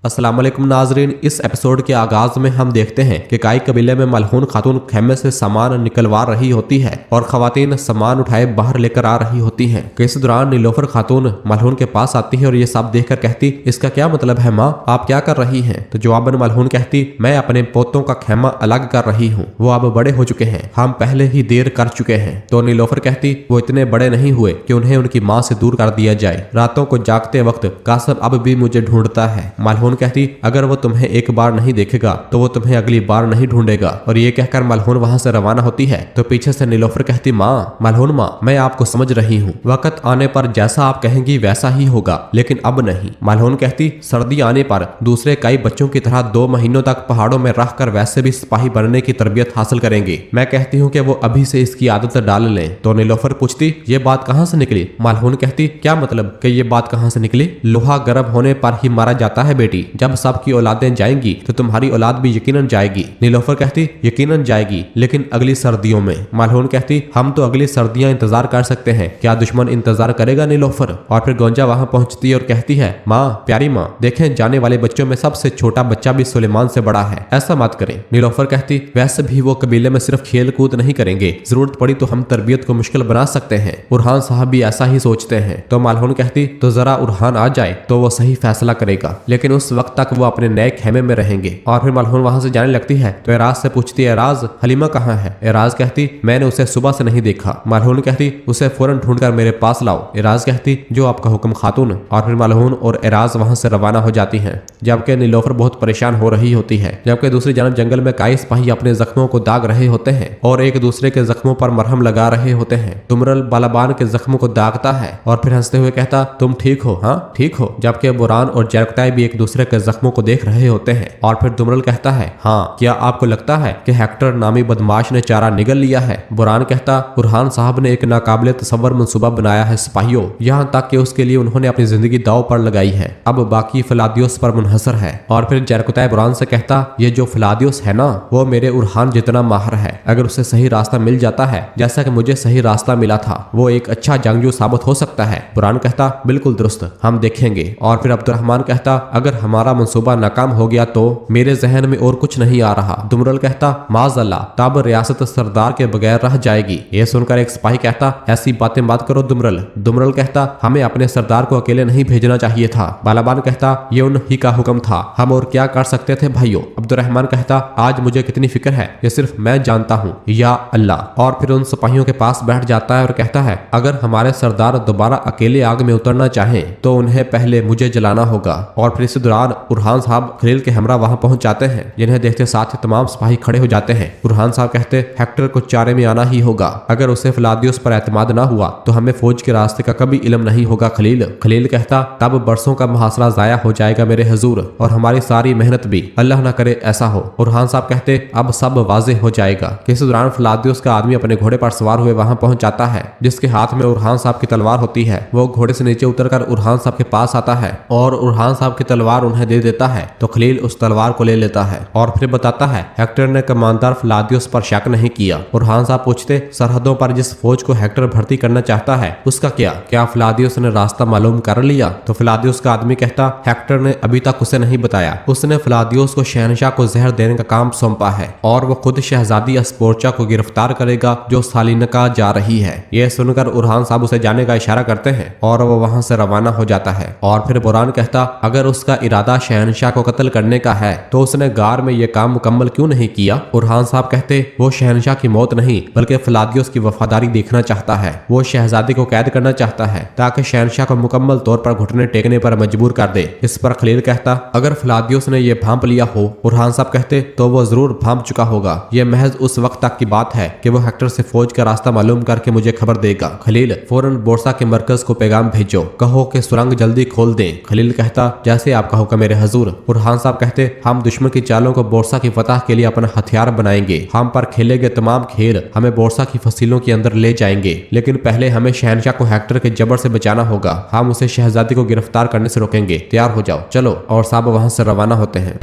अस्सलाम वालेकुम नाजरीन, इस एपिसोड के आगाज में हम देखते हैं कि काई कबीले में मलहून खातून खेमे से सामान निकलवा रही होती है और खवातीन सामान उठाए बाहर लेकर आ रही होती हैं। इस दौरान नीलोफर खातून मलहून के पास आती है और ये सब देखकर कहती, इसका क्या मतलब है माँ, आप क्या कर रही हैं? तो जवाबन मलहून कहती, मैं अपने पोतों का खेमा अलग कर रही हूँ, वो अब बड़े हो चुके हैं, हम पहले ही देर कर चुके हैं। तो नीलोफर कहती, वो इतने बड़े नहीं हुए कि उन्हें उनकी माँ से दूर कर दिया जाए। रातों को जागते वक्त कासब अब भी मुझे ढूंढता है। मलहून कहती, अगर वो तुम्हें एक बार नहीं देखेगा तो वो तुम्हें अगली बार नहीं ढूंढेगा। और ये कहकर मलहून वहां से रवाना होती है तो पीछे से नीलोफर कहती, माँ मलहून माँ, मैं आपको समझ रही हूँ, वक्त आने पर जैसा आप कहेंगी वैसा ही होगा, लेकिन अब नहीं। मलहून कहती, सर्दी आने पर दूसरे कई बच्चों की तरह 2 महीनों तक पहाड़ों में रहकर वैसे भी सिपाही बनने की तरबियत हासिल करेंगे। मैं कहती हूँ कि वो अभी से इसकी आदत डाल लें। तो नीलोफर पूछती, ये बात कहाँ से निकली? मलहून कहती, क्या मतलब कि ये बात कहाँ से निकली? लोहा गर्म होने पर ही मारा जाता है बेटी, जब सबकी औलादें जाएंगी तो तुम्हारी औलाद भी यकीनन जाएगी। नीलोफर कहती, यकीनन जाएगी, लेकिन अगली सर्दियों में। मलहून कहती, हम तो अगली सर्दियां इंतजार कर सकते हैं, क्या दुश्मन इंतजार करेगा? नीलोफर। और फिर गोंजा वहां पहुंचती है और कहती है, माँ प्यारी माँ, देखें जाने वाले बच्चों में सबसे छोटा बच्चा भी सुलेमान से बड़ा है, ऐसा मत करें। नीलोफर कहती, वैसे भी वो कबीले में सिर्फ खेल कूद नहीं करेंगे, जरूरत पड़ी तो हम तरबियत को मुश्किल बना सकते हैं। उरहान साहब भी ऐसा ही सोचते हैं। तो मलहून कहती, तो जरा उरहान आ जाए तो वो सही फैसला करेगा, लेकिन उस वक्त तक वो अपने नए खेमे में रहेंगे। और फिर मलहून वहां से जाने लगती है तो एराज से पूछती है, एराज हलीमा कहाँ है? एराज कहती, मैंने उसे सुबह से नहीं देखा। मलहून कहती, उसे फौरन ढूंढकर मेरे पास लाओ। एराज कहती, जो आपका हुक्म खातून। और फिर मलहून और एराज वहां से रवाना हो जाती हैं, जबकि नीलोफर बहुत परेशान हो रही होती है। जबकि दूसरी जानब जंगल में कई सिपाही अपने जख्मों को दाग रहे होते हैं और एक दूसरे के जख्मों पर मरहम लगा रहे होते हैं। तुमरल बालाबान के जख्मों को दागता है और फिर हंसते हुए कहता, तुम ठीक हो? हाँ ठीक हो। जबकि बुरान और जरकताई भी एक दूसरे के जख्मों को देख रहे होते हैं। और फिर दुमरल कहता है, हाँ क्या आपको लगता है कि हेक्टर नामी बदमाश ने चारा निगल लिया है? बुरान कहता, बुरहान साहब ने एक नाकाबिले तसव्वुर मंसूबा बनाया है सिपाहियों, यहाँ तक कि उसके लिए उन्होंने अपनी जिंदगी दाव पर लगाई है, अब बाकी फलादियोस पर मुनहसर है। और फिर जरकताई बुरान से कहता, ये जो फलादियोस है ना, वो मेरे उरहान जितना माहिर है, अगर उसे सही रास्ता मिल जाता है जैसा कि मुझे सही रास्ता मिला था, वो एक अच्छा जंगजू साबित हो सकता है। बुरान कहता, बिल्कुल दुरुस्त, हम देखेंगे। और फिर अब्दुर्रहमान कहता, अगर हमारा मंसूबा नाकाम हो गया तो? मेरे जहन में और कुछ नहीं आ रहा। दुमरल कहता, माज़अल्लाह, तब रियासत सरदार के बगैर रह जाएगी। ये सुनकर एक सिपाही कहता, ऐसी बातें मत करो दुमरल। दुमरल कहता, हमें अपने सरदार को अकेले नहीं भेजना चाहिए था। बालाबान कहता, ये उन्हीं का हुक्म था, हम और क्या कर सकते थे भाइयों। अब्दुर्रहमान कहता, आज मुझे कितनी फिक्र है ये सिर्फ मैं जानता हूँ, या अल्लाह। और फिर उन सिपाहियों के पास बैठ जाता है और कहता है, अगर हमारे सरदार दोबारा अकेले आग में उतरना चाहें तो उन्हें पहले मुझे जलाना होगा। और फिर इस दौरान उरहान साहब खलील के हमरा वहां पहुंच जाते हैं, जिन्हें देखते साथ ही तमाम सिपाही खड़े हो जाते हैं। उरहान साहब कहते, हेक्टर को चारे में आना ही होगा, अगर उसे फलादियोस पर एतमाद ना हुआ तो हमें फौज के रास्ते का कभी इल्म नहीं होगा खलील। खलील कहता, तब बरसों का मुहासरा जाया हो जाएगा मेरे हजूर, और हमारी सारी मेहनत भी, अल्लाह ना करे ऐसा हो। उरहान साहब कहते, अब सब वाज़ेह हो जाएगा। इस दौरान फलादियोस का आदमी अपने घोड़े पर सवार हुए वहां पहुंच जाता है, जिसके हाथ में उरहान साहब की तलवार होती है। वो घोड़े से नीचे उतरकर उरहान साहब के पास आता है और उरहान साहब की तलवार उन्हें दे देता है। तो खलील उस तलवार को ले लेता है और फिर बताता है, हेक्टर ने कमांडर फलादियोस पर शक नहीं किया। उरहान साहब पूछते, सरहदों पर जिस फौज को हेक्टर भर्ती करना चाहता है उसका क्या फलादियोस ने रास्ता मालूम कर लिया? तो फलादियोस का आदमी कहता, हेक्टर ने अभी तक उसे नहीं बताया, उसने फलादियोस को शहनशाह को जहर देने का काम सौंपा है और वो खुद शहजादी अस्पोर्चा को गिरफ्तार करेगा जो सालिनका जा रही है। यह सुनकर उरहान साहब उसे जाने का इशारा करते हैं और वो वहां से रवाना हो जाता है। और फिर बुरान कहता, अगर उसका इरादा शहनशाह को कत्ल करने का है तो उसने गार में यह काम मुकम्मल क्यों नहीं किया? उरहान साहब कहते, वो शहनशाह की मौत नहीं बल्कि फलादियोस की वफादारी देखना चाहता है। वो शहजादी को कैद करना चाहता है ताकि शहनशाह को मुकम्मल तौर पर घुटने टेकने पर मजबूर कर दे। इस पर खलील कहता, अगर फलादियोस ने यह भांप लिया हो, उरहान साहब कहते, तो वो जरूर भांप चुका होगा। यह महज उस वक्त तक की बात है कि वो हेक्टर से फौज का रास्ता मालूम करके मुझे खबर देगा। खलील, फौरन बोरसा के मरकज को पैगाम भेजो, कहो कि सुरंग जल्दी खोल दें। खलील कहता, जैसे आपका हुक्म मेरे हजूर। उरहान साहब कहते, हम दुश्मन की चालों को बोरसा की फतह के लिए अपना हथियार बनाएंगे, हम पर खेले गए तमाम खेल हमें बोरसा की फसीलों के अंदर ले जाएंगे, लेकिन पहले हमें शहनशाह को हेक्टर के जबर से बचाना होगा। हम उसे शहजादी को गिरफ्तार करने से रोकेंगे, तैयार हो जाओ, चलो। और साहब वहां से रवाना होते हैं।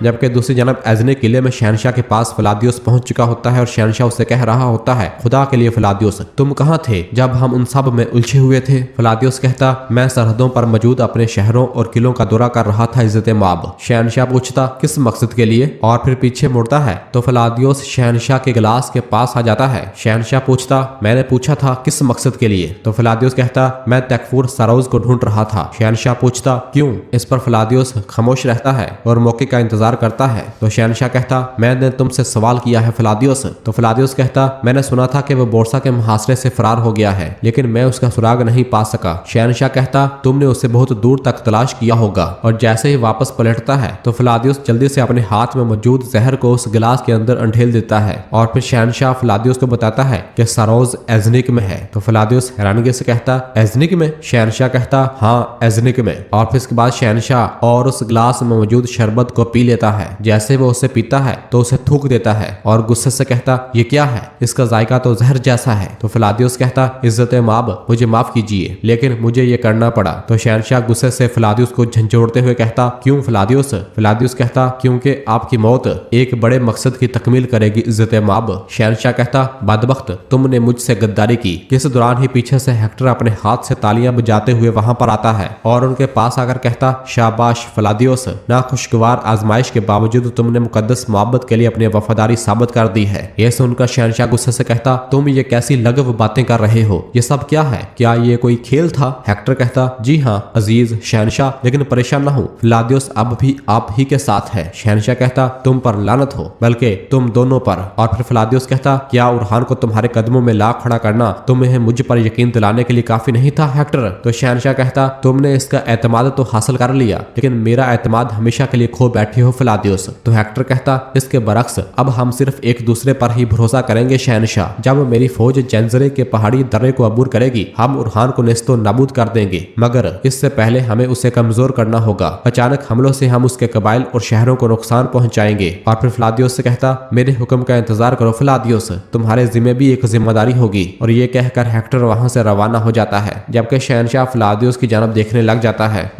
जबकि दूसरी जानब एजनी किले में शहनशाह के पास फलादियोस पहुंच चुका होता है और शहनशाह उसे कह रहा होता है, खुदा के लिए फलादियोस, तुम कहाँ थे जब हम उन सब में उलझे हुए थे? फलादियोस कहता, मैं सरहदों पर मौजूद अपने शहरों और किलों का दौरा कर रहा था इज्जत माब। शहनशाह पूछता, किस मकसद के लिए? और फिर पीछे मुड़ता है तो फलादियोस शहनशाह के गिलास के पास आ जाता है। शहनशाह पूछता, मैंने पूछा था किस मकसद के लिए? तो फलादियोस कहता, मैं तकफूर सरोज को ढूंढ रहा था। शहनशाह पूछता, क्यों? इस पर फलादियोस खामोश रहता है और मौके का इंतजार करता है। तो शहनशाह कहता, मैंने तुमसे सवाल किया है फलादियोस। तो फलादियोस कहता, मैंने सुना था कि वो बोरसा के मुहासरे से फरार हो गया है, लेकिन मैं उसका सुराग नहीं पा सका। शहनशाह कहता, तुमने उसे बहुत दूर तक तलाश किया होगा। और जैसे ही वापस पलटता है तो फलादियोस जल्दी से अपने हाथ में मौजूद जहर को उस गिलास के अंदर अंधेल देता है और फिर शहनशाह फलादियोस को बताता है कि सरोज एजनिक में है। तो फलादियोस हैरानगी से कहता, एजनिक में? शहनशाह कहता, हाँ एजनिक में। और फिर इसके बाद शहनशाह और उस गिलास में मौजूद शरबत को पी लेता है। जैसे वो उसे पीता है तो उसे थूक देता है और गुस्से से कहता, ये क्या है? इसका जायका तो जहर जैसा है। तो फलादियोस कहता, इज्जत माब, मुझे माफ कीजिए, लेकिन मुझे ये करना पड़ा। तो शहनशाह गुस्से से फलादियोस को झंझोड़ते हुए कहता, क्यों फलादियोस? फलादियोस कहता, क्योंकि आपकी मौत एक बड़े मकसद की तकमील करेगी इज्जत माब। शहनशाह कहता, बदबख्त, तुमने मुझसे गद्दारी की। इस दौरान ही पीछे से हेक्टर अपने हाथ से तालियां बजाते हुए वहां पर आता है और उनके पास आकर कहता, शाबाश फलादियोस, नाखुशगवार आजमाइश के बावजूद तुमने मुकद्दस मोहब्बत के लिए अपनी वफादारी साबित कर दी है। यह सुनकर शहनशाह गुस्से से कहता, तुम ये कैसी लगव बातें कर रहे हो? ये सब क्या है? क्या ये कोई खेल था? हेक्टर कहता, जी हाँ अजीज शहनशाह, लेकिन परेशान न हो, फलादियोस अब भी आप ही के साथ है। शहनशाह कहता, तुम पर लानत हो, बल्कि तुम दोनों पर। और फिर फलादियोस कहता, क्या उरहान को तुम्हारे कदमों में ला खड़ा करना तुम्हें मुझ पर यकीन दिलाने के लिए काफी नहीं था हेक्टर? तो शहनशाह कहता, तुमने इसका एतमाद तो हासिल कर लिया, लेकिन मेरा एतमाद हमेशा के लिए खो बैठे हो फलादियोस। तो हेक्टर कहता, इसके बरक्स अब हम सिर्फ एक दूसरे पर ही भरोसा करेंगे शहनशाह। जब मेरी फौज जंजरे के पहाड़ी दर्रे को अबूर करेगी, हम उरहान को नेस्तो नाबूद कर देंगे, मगर इससे पहले हमें उसे कमजोर करना होगा। अचानक हमलों से हम उसके कबाइल और शहरों को नुकसान पहुंचाएंगे। और फिर फलादियोस से कहता, मेरे हुक्म का इंतजार करो फलादियोस, तुम्हारे जिम्मे भी एक जिम्मेदारी होगी। और ये कहकर हेक्टर वहां से रवाना हो जाता है, जबकि शहनशाह फलादियोस की जानब देखने लग जाता है।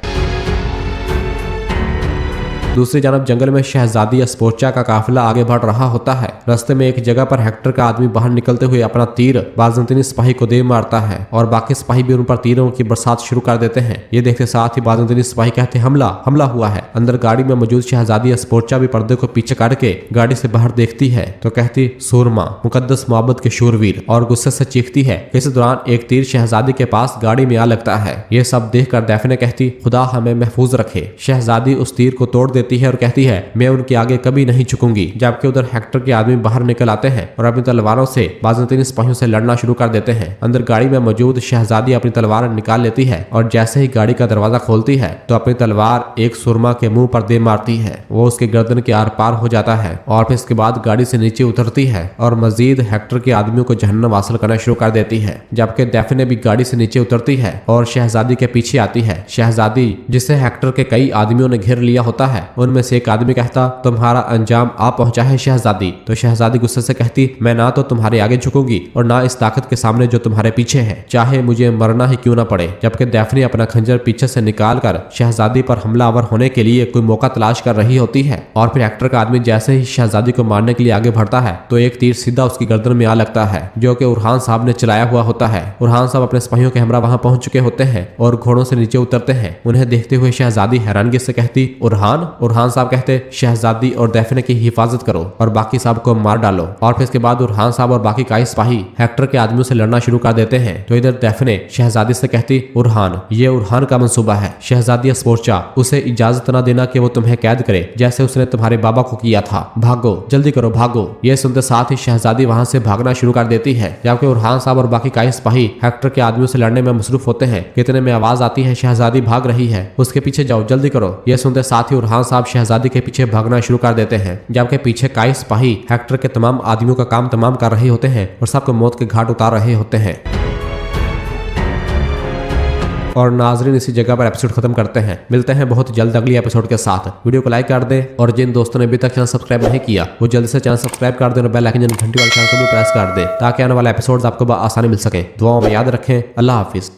दूसरी जानब जंगल में शहजादी स्पोर्चा का काफिला आगे बढ़ रहा होता है। रास्ते में एक जगह पर हेक्टर का आदमी बाहर निकलते हुए अपना तीर बाज़ंतीनी सिपाही को दे मारता है और बाकी सिपाही भी उन पर तीरों की बरसात शुरू कर देते हैं। ये देखते साथ ही बाज़ंतीनी सिपाही कहते, हमला हुआ है। अंदर गाड़ी में मौजूद शहजादी स्पोर्चा भी पर्दे को पीछे करके गाड़ी से बाहर देखती है तो कहती, सूरमा, मुकद्दस मोहब्बत के शूरवीर, और गुस्से से चीखती है। इस दौरान एक तीर शहजादी के पास गाड़ी में आ लगता है। ये सब देखकर दैफने कहती, खुदा हमें महफूज रखे। शहजादी उस तीर को तोड़ देती है और कहती है, मैं उनके आगे कभी नहीं झुकूंगी। जबकि उधर हेक्टर के आदमी बाहर निकल आते हैं और अपनी तलवारों से बाज़ंतीनी सिपाहियों से लड़ना शुरू कर देते हैं। अंदर गाड़ी में मौजूद शहजादी अपनी तलवार निकाल लेती है और जैसे ही गाड़ी का दरवाजा खोलती है तो अपनी तलवार एक सुरमा के मुंह पर दे मारती है। वो उसके गर्दन के आर पार हो जाता है और फिर इसके बाद गाड़ी से नीचे उतरती है और मजीद हेक्टर के आदमियों को जहन्नम हासिल करना शुरू कर देती है। जबकि दैफने भी गाड़ी से नीचे उतरती है और शहजादी के पीछे आती है। शहजादी, जिसे हेक्टर के कई आदमियों ने घेर लिया होता है, उनमें से एक आदमी कहता, तुम्हारा अंजाम आ पहुंचा है शहजादी। तो शहजादी गुस्से से कहती, मैं ना तो तुम्हारे आगे झुकूंगी और ना इस ताकत के सामने जो तुम्हारे पीछे है, चाहे मुझे मरना ही क्यों ना पड़े। जबकि दैफनी अपना खंजर पीछे से निकाल कर शहजादी पर हमलावर होने के लिए कोई मौका तलाश कर रही होती है और फिर हेक्टर का आदमी जैसे ही शहजादी को मारने के लिए आगे बढ़ता है तो एक तीर सीधा उसकी गर्दन में आ लगता है, जो कि उरहान साहब ने चलाया हुआ होता है। उरहान साहब अपने सिपाहियों के हमरा वहां पहुंच चुके होते हैं और घोड़ों से नीचे उतरते हैं। उन्हें देखते हुए शहजादी हैरानगी से कहती, उरहान? उरहान साहब कहते, शहजादी और दैफने की हिफाजत करो और बाकी साहब को मार डालो। और फिर इसके बाद उरहान साहब और बाकी कई सिपाही हेक्टर के आदमियों से लड़ना शुरू कर देते हैं। तो इधर दैफने शहजादी से कहती, उरहान, ये उरहान का मंसूबा है। शहजादी स्पोर्चा, उसे इजाजत न देना कि वो तुम्हें कैद करे जैसे उसने तुम्हारे बाबा को किया था। भागो, जल्दी करो, भागो। ये सुनते साथ ही शहजादी वहां से भागना शुरू कर देती है। जबकि उरहान साहब और बाकी कई सिपाही हेक्टर के आदमियों से लड़ने में मसरूफ होते हैं। इतने में आवाज आती है, शहजादी भाग रही है, उसके पीछे जाओ, जल्दी करो। ये सुनते साथ ही उरहान साहब शहजादी के पीछे भागना शुरू कर देते हैं। जबकि पीछे कई सिपाही हेक्टर के तमाम आदमियों का काम तमाम कर रहे होते हैं और सबको मौत के घाट उतार रहे होते हैं। और नाजरीन, इसी जगह पर एपिसोड खत्म करते हैं। मिलते हैं बहुत जल्द अगली एपिसोड के साथ। वीडियो को लाइक कर दें और जिन दोस्तों ने अभी तक चैनल सब्सक्राइब नहीं किया वो जल्दी से चैनल सब्सक्राइब कर दें और बेल आइकन घंटी वाले आइकन को भी प्रेस कर दें ताकि आने वाले एपिसोड्स आपको आसानी मिल सके। दुआओं में याद रखें। अल्लाह हाफिज।